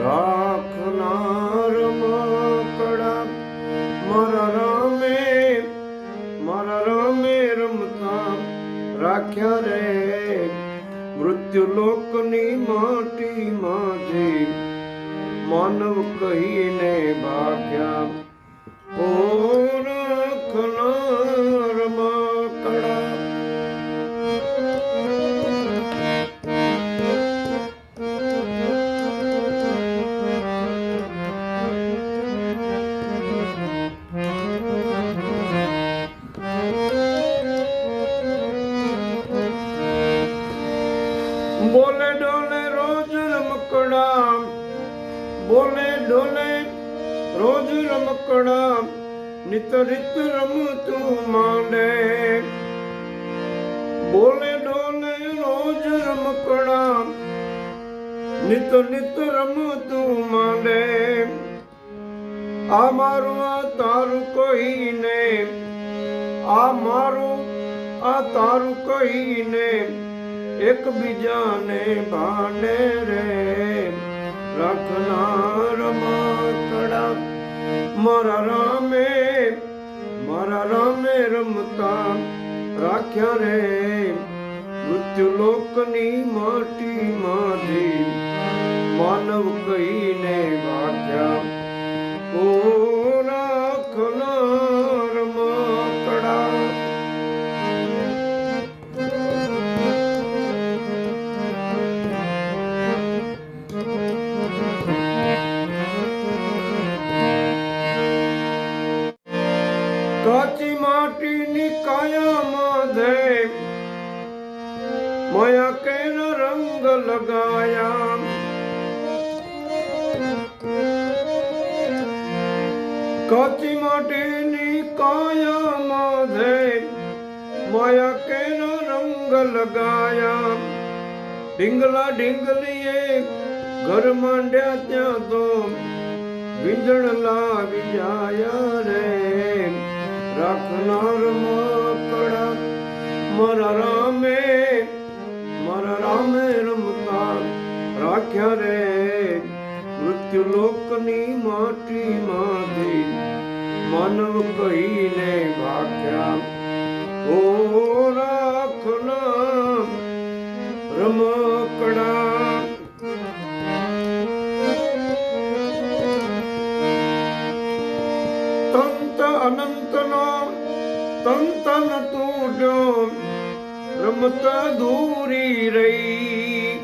રાખનાર કડા મારા રામે રમતા રાખ્યા રે મૃત્યુ લોકની માટી માંથી માનવ કહીને ભાગ્યા ઓ રાખનાર કડા બોલે ડોલે રોજ રમકડા બોલે ડોલે રોજ રમકડા નિત રીત રમતું માંડે બોલે ડોલે રોજ રમકડા નિત નિત રમતું માંડે આ મારું આ તારું કહીને આ મારું આ તારું કહીને એકબીજાને ભાંડે રે રાખનાર કડા મારા રામે રમતા રાખ્યા રે મૃત્યુ લોકની માટી માંથી માનવ કહીને ભાગ્યા ઓ રાખનાર કડા કાચી માટીની કાયામાં ધે માયા કેર રંગ લગાયા કાચી માટીની કાયામાં ધે માયા કેર રંગ લગાયા ઢીંગલા ઢીંગલીએ ઘર માંડ્યા ત્યાં તો વીંધણ લાવી જાય રે રાખનાર કડા મારા રામે રમતા રાખ્યા રે મૃત્યુ લોકની માટી માંથી માનવ કહીને ભાગ્યા ઓ રાખનાર રમકડા તંત અનંતનો તંતન તૂટ્યો રમતા દૂરી રહી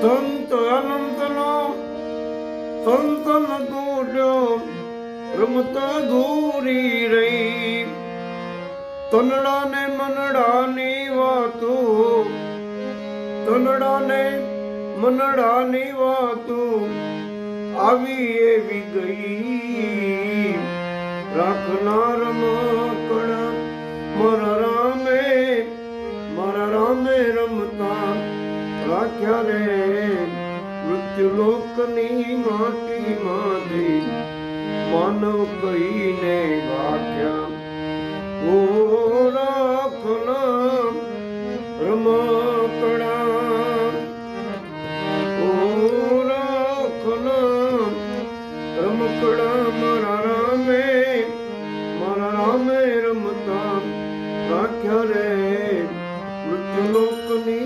તંત અનંતનો તંતન તૂટ્યો રમતા દૂરી રહી તનડાને મનડાની વાતો તનડાને મનડાની વાતું આવી એવી ગઈ રાખનાર કડા મારા રામે રમતા રાખ્યા રે મૃત્યુ લોકની માટી માંથી માનવ કહીને ભાગ્યા ઓ રાખનાર રમકડા રમકડા મારા રામે રમતા રાખ્યા રે મૃત્યુ લોકની